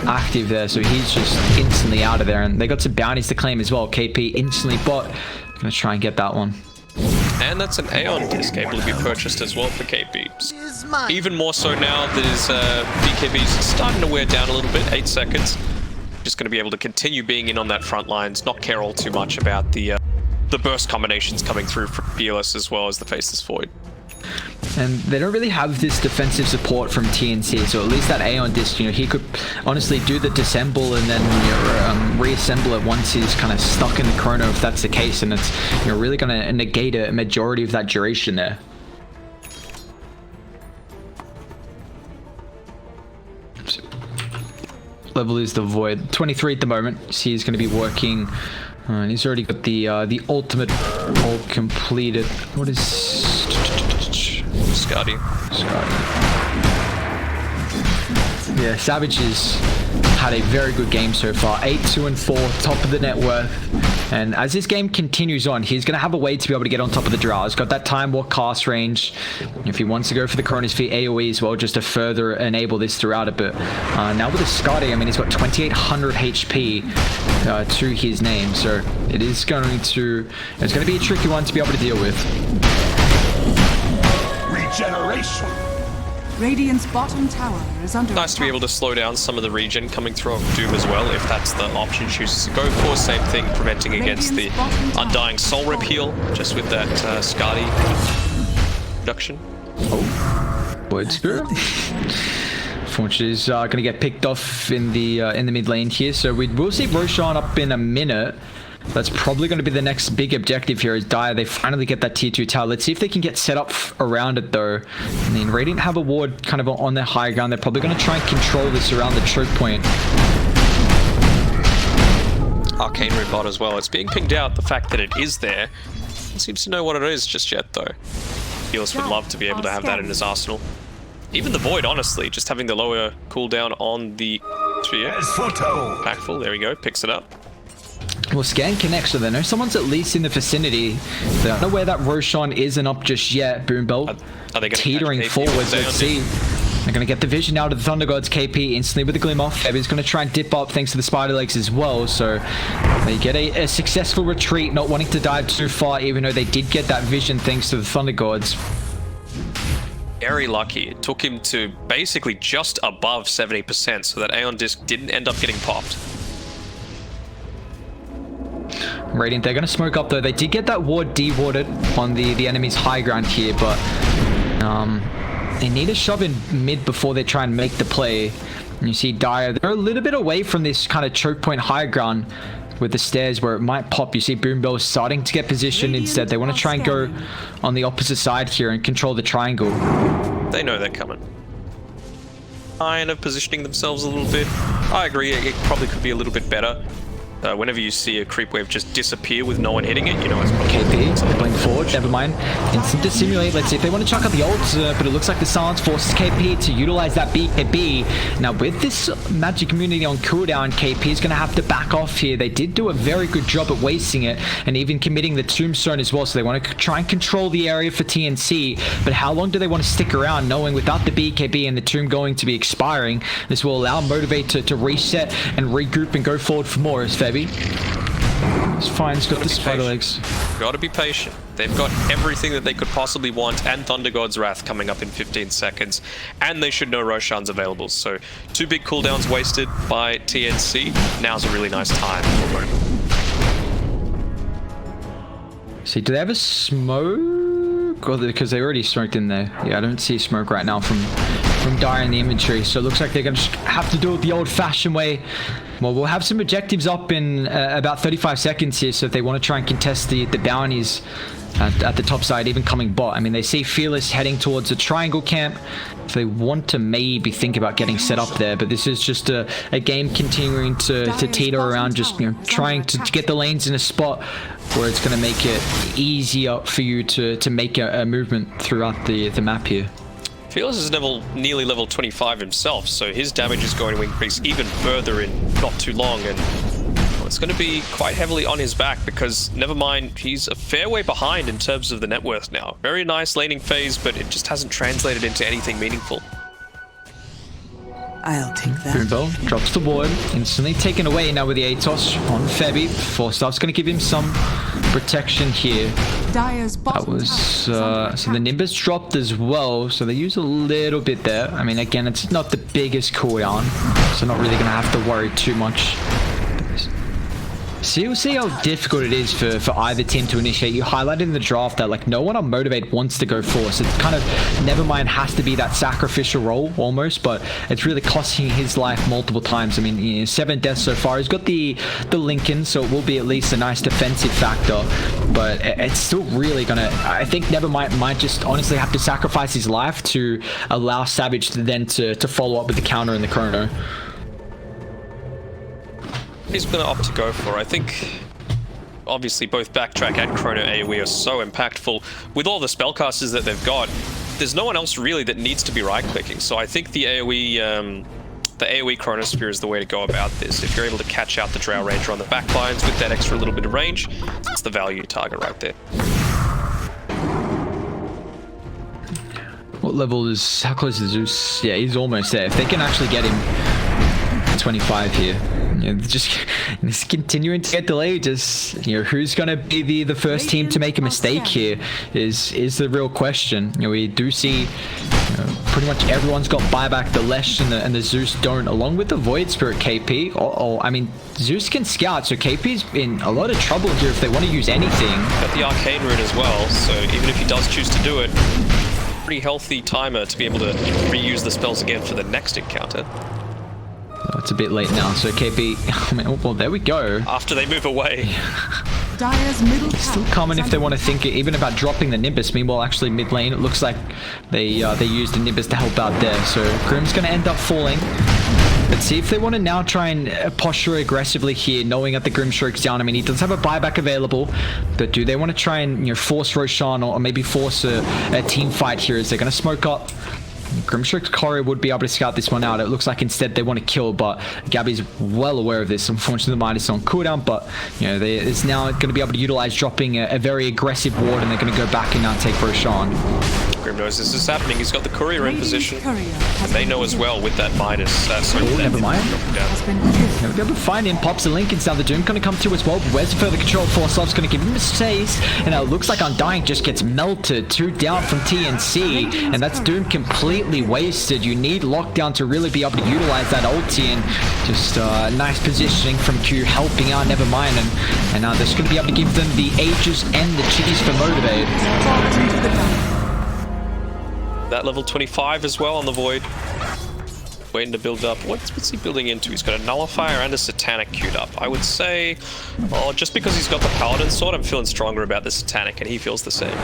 active there, so he's just instantly out of there. And they got some bounties to claim as well. KP instantly bot. Going to try and get that one. And that's an Aeon disc able to be purchased as well for KP. Even more so now that his BKB's starting to wear down a little bit, 8 seconds. Just going to be able to continue being in on that front lines, not care all too much about the burst combinations coming through from BLS as well as the Faceless Void. And they don't really have this defensive support from TnC, so at least that Aeon disc, you know, he could honestly do the disassemble and then, you know, reassemble it once he's kind of stuck in the chrono, if that's the case, and it's, you know, really going to negate a majority of that duration there. Level is the Void. 23 at the moment. See, he's going to be working. And he's already got the ultimate all completed. What is Scotty? Yeah, Savage has had a very good game so far. 8, 2, and 4, top of the net worth. And as this game continues on, he's going to have a way to be able to get on top of the draw. He's got that Time Walk cast range. If he wants to go for the Chronosphere AoE as well, just to further enable this throughout it. But now with the Scotty, I mean, he's got 2,800 HP to his name. So it is going to... It's going to be a tricky one to be able to deal with. Regeneration. Radiant's bottom tower is under Nice to be able to slow down some of the regen coming through on Doom as well, if that's the option she chooses to go for. Same thing, preventing against the Undying Soul Rip heal, just with that Skadi reduction. Oh, Void Spirit. Unfortunately, is going to get picked off in the mid lane here, so we will see Roshan up in a minute. That's probably going to be the next big objective here is Dire. They finally get that tier 2 tower. Let's see if they can get set up around it though. I mean, Radiant have a ward kind of on their high ground. They're probably going to try and control this around the choke point. Arcane Root bot as well. It's being pinged out, the fact that it is there. It seems to know what it is just yet though. Healers would love to be able to have that in his arsenal. Even the Void, honestly, just having the lower cooldown on the sphere. Backful, there we go, picks it up. Well, Scan connects, so they know someone's at least in the vicinity. They don't know where that Roshan isn't up just yet. Boom Bell teetering forwards. Let's see. They're going to get the vision out of the Thunder Gods. KP instantly with the Glim off. Febby's going to try and dip up thanks to the Spider Legs as well. So they get a successful retreat, not wanting to dive too far, even though they did get that vision thanks to the Thunder Gods. very lucky. It took him to basically just above 70%, so that Aeon Disc didn't end up getting popped. Radiant, they're going to smoke up though. They did get that ward de-warded on the enemy's high ground here, but they need to shove in mid before they try and make the play. And you see Dire, they're a little bit away from this kind of choke point high ground with the stairs where it might pop. You see Boombell starting to get positioned. Instead, they want to try and go on the opposite side here and control the triangle. They know they're coming. Kind of positioning themselves a little bit. I agree, it probably could be a little bit better. Whenever you see a creep wave just disappear with no one hitting it, you know it's probably... KP, they're playing forward, never mind. Instant to simulate, let's see if they want to chuck out the ult, but it looks like the silence forces KP to utilize that BKB. Now with this magic immunity on cooldown, KP is going to have to back off here. They did do a very good job at wasting it, and even committing the tombstone as well, so they want to try and control the area for TnC, but how long do they want to stick around, knowing without the BKB and the tomb going to be expiring, this will allow Motivate to reset and regroup and go forward for more, as Feb. It's fine, it's got the spider legs. Gotta be patient. They've got everything that they could possibly want, and Thunder God's Wrath coming up in 15 seconds, and they should know Roshan's available. So 2 big cooldowns wasted by TnC. Now's a really nice time for them. See, do they have a smoke? Or because they already smoked in there. Yeah, I don't see smoke right now from Dire in the inventory. So it looks like they're going to have to do it the old-fashioned way. Well, we'll have some objectives up in about 35 seconds here, so if they want to try and contest the bounties at the top side, even coming bot. I mean, they see Fearless heading towards a triangle camp. If they want to maybe think about getting set up there, but this is just a game continuing to teeter around, just trying to get the lanes in a spot where it's going to make it easier for you to make a movement throughout the map here. Fearless is nearly level 25 himself, so his damage is going to increase even further in not too long, and it's going to be quite heavily on his back because, never mind, he's a fair way behind in terms of the net worth now. Very nice laning phase, but it just hasn't translated into anything meaningful. I'll take that. Boombell drops the ward, instantly taken away now with the ATOS on Febby. Forstaff's going to give him some protection here. That was so the Nimbus dropped as well, so they use a little bit there. I mean, again, it's not the biggest cooldown, so not really going to have to worry too much. See, we'll see how difficult it is for either team to initiate. You highlighted in the draft that like no one on Motivate wants to go force. It's kind of Nevermind has to be that sacrificial role almost, but it's really costing his life multiple times. I mean, 7 deaths so far. He's got the Lincoln, so it will be at least a nice defensive factor, but it's still really gonna. I think Nevermind might just honestly have to sacrifice his life to allow Savage to then to follow up with the counter in the chrono. He's going to opt to go for. I think, obviously, both Backtrack and Chrono AoE are so impactful. With all the spellcasters that they've got, there's no one else really that needs to be right-clicking. So I think the AoE Chronosphere is the way to go about this. If you're able to catch out the Drow Ranger on the backlines with that extra little bit of range, it's the value target right there. What level is... How close is Zeus? Yeah, he's almost there. If they can actually get him 25 here. Just continuing to get delayed. Just who's going to be the first team to make a mistake here is the real question. We do see pretty much everyone's got buyback. The Lesh and the Zeus don't, along with the Void Spirit KP. I mean, Zeus can scout, so KP's in a lot of trouble here if they want to use anything. Got the Arcane Rune as well, so even if he does choose to do it, pretty healthy timer to be able to reuse the spells again for the next encounter. It's a bit late now, so KP... I mean, well, there we go. After they move away. Dire's middle it's still common if they want to think even about dropping the Nimbus. Meanwhile, actually, mid lane, it looks like they used the Nimbus to help out there. So Grim's going to end up falling. Let's see if they want to now try and posture aggressively here, knowing that the Grimstroke's down. I mean, he does have a buyback available, but do they want to try and force Roshan or maybe force a team fight here as they're going to smoke up? Grimstroke's Courier would be able to scout this one out. It looks like instead they want to kill, but Gabby's well aware of this. Unfortunately, the Midas is on cooldown, but it's now going to be able to utilize dropping a very aggressive ward, and they're going to go back and now take Roshan. Grim knows this is happening. He's got the courier in position. And they know as well with that Midas. So Never mind. Never be able to find him. Pops the Lincolns down. The Doom going to come through as well. Where's the further control? Force Love's going to give him a space. And it looks like Undying just gets melted. 2 down from TnC. And that's Doom completely wasted. You need Lockdown to really be able to utilize that ulti. And just nice positioning from Q helping out Nevermind. And now they're just going to be able to give them the Aegis and the cheese for Motivate. That level 25 as well on the Void. Waiting to build up. What's he building into? He's got a Nullifier and a Satanic queued up. I would say, just because he's got the Paladin Sword, I'm feeling stronger about the Satanic, and he feels the same.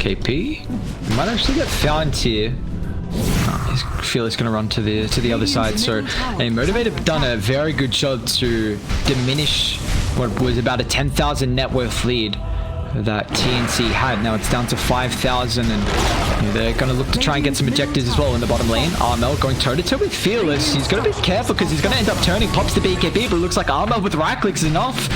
KP might actually get found here. I feel it's going to run to the other side. So, Motivate have done a very good job to diminish what was about a 10,000 net worth lead that TnC had. Now it's down to 5,000, and they're going to look to try and get some objectives as well in the bottom lane. Armel going toe-to-toe with Fearless. He's got to be careful because he's going to end up turning. Pops the BKB, but it looks like Armel with right clicks is enough.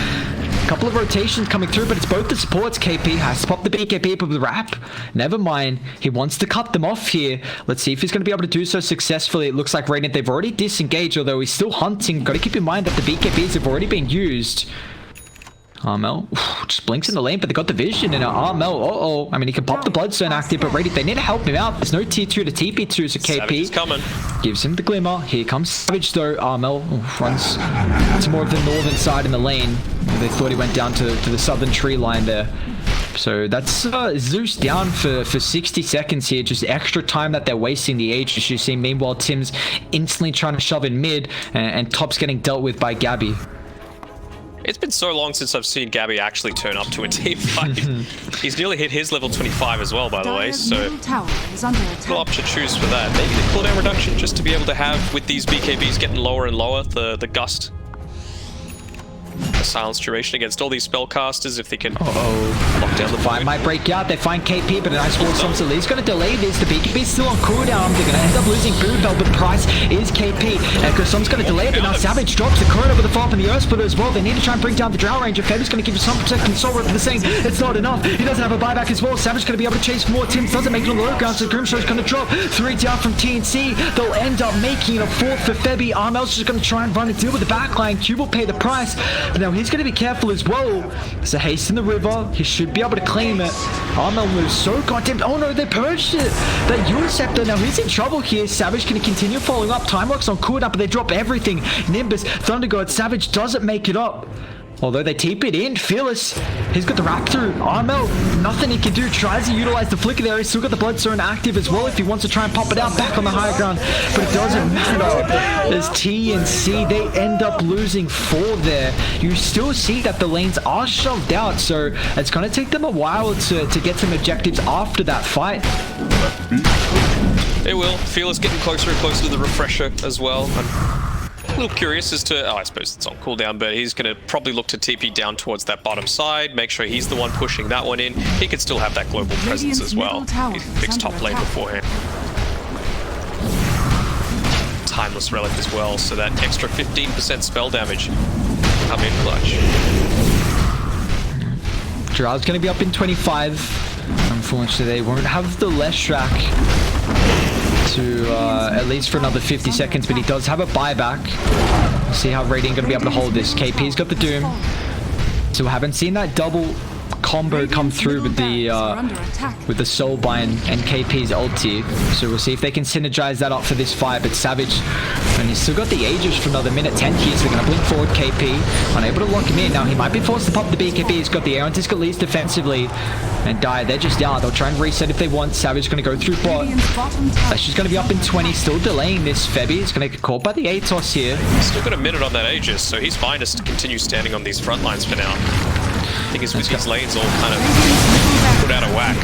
Couple of rotations coming through, but it's both the supports. KP has to pop the BKB with the wrap. Never mind. He wants to cut them off here. Let's see if he's going to be able to do so successfully. It looks like Radiant, they've already disengaged, although he's still hunting. Got to keep in mind that the BKBs have already been used. Armel just blinks in the lane, but they got the vision, and Armel, I mean, he can pop the Bloodstone active, but Radiant, they need to help him out. There's no tier 2 to TP 2, so KP coming. Gives him the glimmer. Here comes Savage, though. Armel runs to more of the northern side in the lane. They thought he went down to the southern tree line there. So that's Zeus down for 60 seconds here. Just extra time that they're wasting the Aegis. You see, meanwhile, Tim's instantly trying to shove in mid, and Top's getting dealt with by Gabby. It's been so long since I've seen Gabby actually turn up to a team fight. He's nearly hit his level 25 as well, by the way, so little up to choose for that. Maybe the cooldown reduction just to be able to have, with these BKBs getting lower and lower, the gust. The silence duration against all these spellcasters if they can lock down the fight. Might break out. They find KP, but a nice wall from He's going to delay this. The BKB's still on cooldown. They're going to end up losing Boom Bell, but the price is KP. Echo Storm's going to delay it, but now Savage drops the current over the fall from the Earth Splitter as well. They need to try and bring down the Drow Ranger. Feb's going to give you some protecting soul rip for the same. It's not enough. He doesn't have a buyback as well. Savage going to be able to chase more. Tim doesn't make it on the low ground, so Grimshaw's going to drop 3 down from TnC. They'll end up making it a 4th for Febby. Armel's just going to try and run and deal with the backline. Q will pay the price, but now he's going to be careful as well. There's a haste in the river. He should be able to claim it. Armel moves so goddamn. Oh no, they purged it. That Unisceptor, now he's in trouble here. Savage can continue following up. Time Lock's on cooldown, but they drop everything. Nimbus, Thunder God, Savage doesn't make it up. Although they TP it in, Fearless, he's got the wrap through. Armel, nothing he can do. Tries to utilize the flicker there. He's still got the Bloodstone active as well if he wants to try and pop it out back on the higher ground. But it doesn't matter. There's TnC. They end up losing 4 there. You still see that the lanes are shoved out, so it's going to take them a while to get some objectives after that fight. It will. Fearless getting closer and closer to the refresher as well. A little curious as to, I suppose it's on cooldown, but he's going to probably look to TP down towards that bottom side, make sure he's the one pushing that one in. He could still have that global presence as well. He fixed top lane beforehand. Timeless Relic as well, so that extra 15% spell damage come in clutch. Drow's going to be up in 25. Unfortunately, they won't have the Leshrac to at least for another 50 seconds, but he does have a buyback. See how Radiant going to be able to hold this. KP's got the Doom. So we haven't seen that double combo come through with the Soulbind and KP's ulti. So we'll see if they can synergize that up for this fight. But Savage, and he's still got the Aegis for another minute 10 here, so they're going to blink forward KP. Unable to lock him in. Now he might be forced to pop the BKB. He's got the Aeon Disc at least defensively. And Die, they're just out. They'll try and reset if they want. Savage going to go through bot. She's going to be up in 20, still delaying this. Febby is going to get caught by the Atos here. Still got a minute on that Aegis, so he's fine to continue standing on these front lines for now. I think it's with these lanes all kind of put out of whack.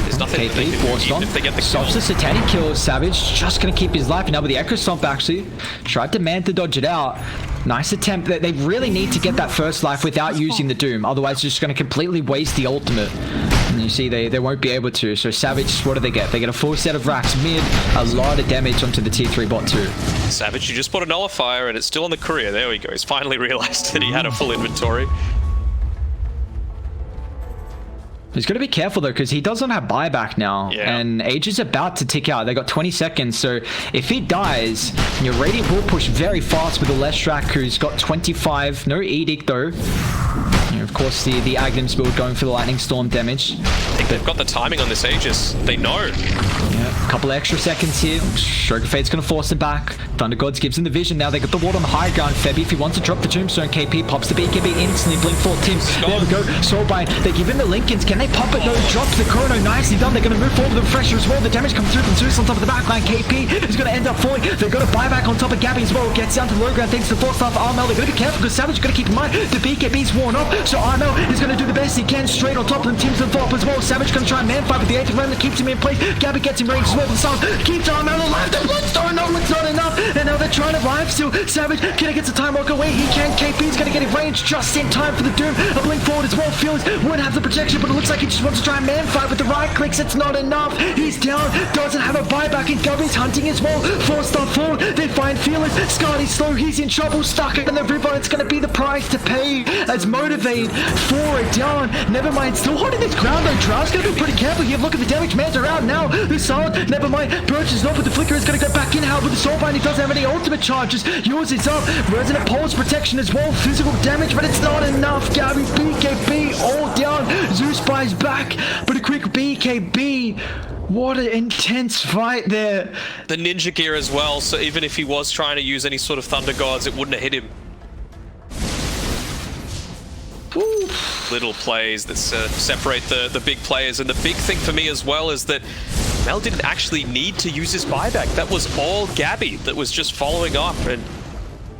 There's nothing that they can do even if they get the kill. Stops the Satanic kill. Savage just going to keep his life. And now with the Echo Stomp, actually tried to man to dodge it out. Nice attempt. They really need to get that first life without using the Doom. Otherwise, it's just going to completely waste the ultimate. And you see, they won't be able to. So Savage, what do they get? They get a full set of racks mid. A lot of damage onto the T3 bot too. Savage, you just bought a Nullifier and it's still on the courier. There we go. He's finally realized that he had a full inventory. He's got to be careful though, because he doesn't have buyback now, and age is about to tick out. They got 20 seconds, so if he dies, your Radiant will push very fast with the Leshrac, who's got 25. No Edict though. Of course, the Agnes build going for the Lightning Storm damage. I think they've got the timing on this Aegis. They know. Yeah, a couple of extra seconds here. Stroke of Fate's going to force him back. Thunder Gods gives him the vision now. They got the ward on the high ground. Febby, if he wants to drop the Tombstone, KP pops the BKB instantly. Blink 4 Tim. There we go. Soulbind. They give him the Lincolns. Can they pop it? No, drops the Chrono. Nicely done. They're going to move forward with the Fresher as well. The damage comes through from Zeus on top of the backline. KP is going to end up falling. They've got a buyback on top of Gabby as well. Gets down to the low ground thanks to the 4-star Armel. They're going to be careful because Savage is going to keep in mind the BKB's worn off. So Armel is going to do the best he can straight on top of them. Tim's on top as well. Savage going to try and man fight with the 8th round that keeps him in place. Gabby gets him range as well. The Sun keeps Armel alive. The Bloodstone, no, it's not enough. And now they're trying to live still. Savage, can he get the time walk away? He can. KP's going to get in range just in time for the Doom. A blink forward as well. Feels won't have the protection, but it looks like he just wants to try and man fight with the right clicks. It's not enough. He's down. Doesn't have a buyback, and Gabby's hunting as well. 4-star forward. They find Fearless. Scardy's slow. He's in trouble. Stuck in the river. It's going to be the price to pay as Motivate for it down. Never mind. Still holding this ground though. Drow's going to be pretty careful here. Look at the damage. Mans are out now. The Silent. Never mind. Birch is not, but the Flicker is going to go back in. How with the Soulbind? He doesn't have any ultimate charges. Yours is up. Resonant Pulse protection as well. Physical damage, but it's not enough. Gabby, BKB all down. Zeus buys back, but a quick BKB. What an intense fight there. The ninja gear as well, so even if he was trying to use any sort of Thunder Gods, it wouldn't have hit him. Oof. Little plays that separate the big players, and the big thing for me as well is that Mel didn't actually need to use his buyback. That was all Gabby that was just following up, and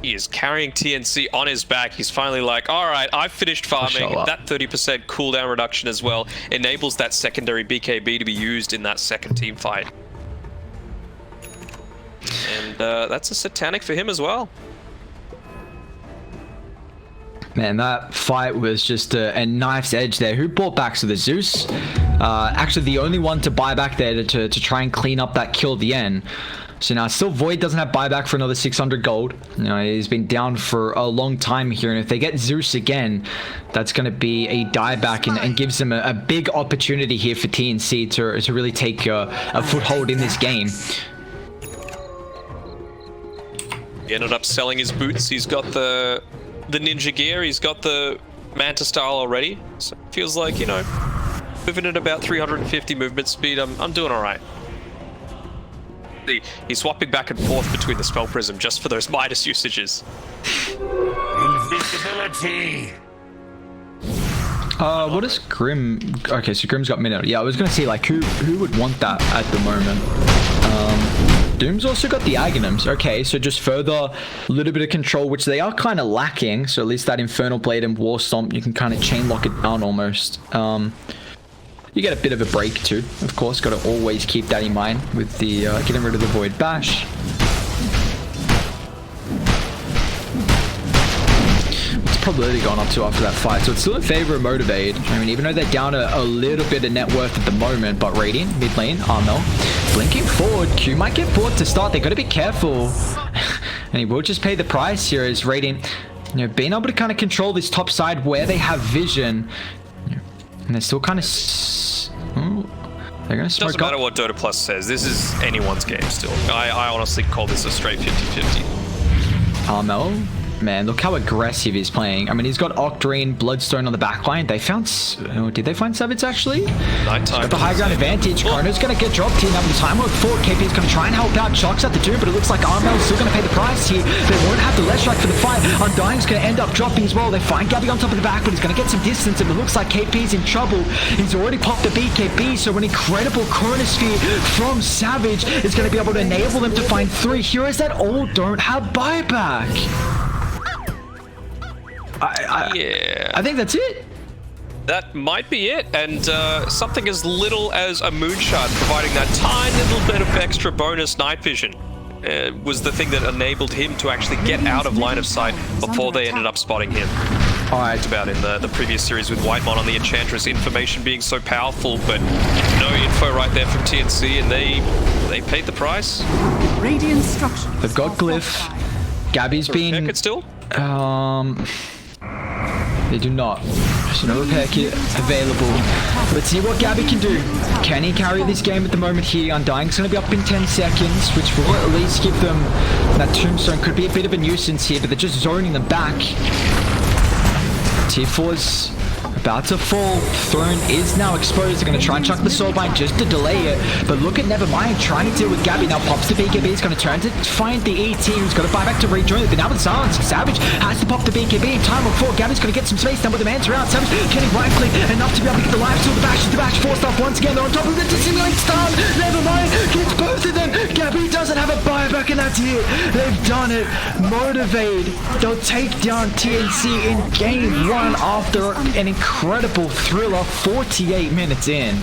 he is carrying TnC on his back. He's finally like, all right, I've finished farming. That 30% cooldown reduction as well enables that secondary BKB to be used in that second team fight. And that's a satanic for him as well. Man, that fight was just a knife's edge there. Who bought back? So the Zeus, actually the only one to buy back there to try and clean up that kill at the end. So now still Void doesn't have buyback for another 600 gold. You know, he's been down for a long time here, and if they get Zeus again, that's going to be a dieback and gives them a big opportunity here for TnC to really take a foothold in this game. He ended up selling his boots. He's got the ninja gear. He's got the Manta style already. So it feels like, you know, moving at about 350 movement speed, I'm doing all right. He's swapping back and forth between the Spell Prism just for those Midas usages. Invisibility. What is Grim? Okay, so Grim's got minute. Yeah, I was gonna say like who would want that at the moment. Doom's also got the Aghanims. Okay, so just further a little bit of control, which they are kind of lacking. So at least that Infernal Blade and War Stomp, you can kind of chain lock it down almost. You get a bit of a break too, of course. Got to always keep that in mind with the getting rid of the Void Bash. What's probability going up to after that fight? So it's still in favor of Motivate. I mean, even though they're down a little bit of net worth at the moment, but Radiant, mid lane, Armel, blinking forward. Q might get forward to start. They got to be careful. And he will just pay the price here as Radiant, you know, being able to kind of control this top side where they have vision. And they're still kind of... they're going to smoke up. Doesn't matter what dota2 says. This is anyone's game still. I honestly call this a straight 50-50. Armel, man, look how aggressive he's playing. I mean, he's got Octarine, Bloodstone on the backline. They found... did they find Savage, actually? Nighttime. Got the high ground advantage. Chrono's going to get dropped here. Now the time work forward. KP is going to try and help out. Chocks at the 2, but it looks like Armel's still going to pay the price here. They won't have the left strike for the fight. Undying's going to end up dropping as well. They find Gabby on top of the back, but he's going to get some distance, and it looks like KP's in trouble. He's already popped the BKB, so an incredible Chronosphere from Savage is going to be able to enable them to find 3 heroes that all don't have buyback. Yeah. I think that's it. That might be it, and something as little as a moonshot providing that tiny little bit of extra bonus night vision was the thing that enabled him to actually get out of line of sight before they ended up spotting him. All right. Talked about in the previous series with Whitemon on the Enchantress, information being so powerful, but no info right there from TnC, and they paid the price. Radiant structure. They've got Glyph. Gabby's been... Still? They do not. There's no repair kit available. Let's see what Gabby can do. Can he carry this game at the moment here? Undying's going to be up in 10 seconds, which will at least give them that tombstone. Could be a bit of a nuisance here, but they're just zoning them back. Tier 4's about to fall. Throne is now exposed. They're going to try and chuck the soulbind just to delay it. But look at Nevermind trying to deal with Gabby. Now pops the BKB. He's going to turn to find the ET, who's got to buy back to rejoin it. But now with silence, Savage has to pop the BKB. Time on 4. Gabby's going to get some space down with the man's around. Savage getting right click enough to be able to get the life steal. The bash forced off once again. They're on top of it to simulate stun. Nevermind gets both of them. Gabby doesn't have a buyback, and that's it. They've done it. Motivate. They'll take down TnC in game 1 after an incredible thriller 48 minutes in.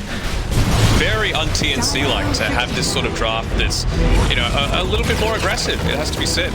Very un-TnC like to have this sort of draft that's, you know, a little bit more aggressive, it has to be said.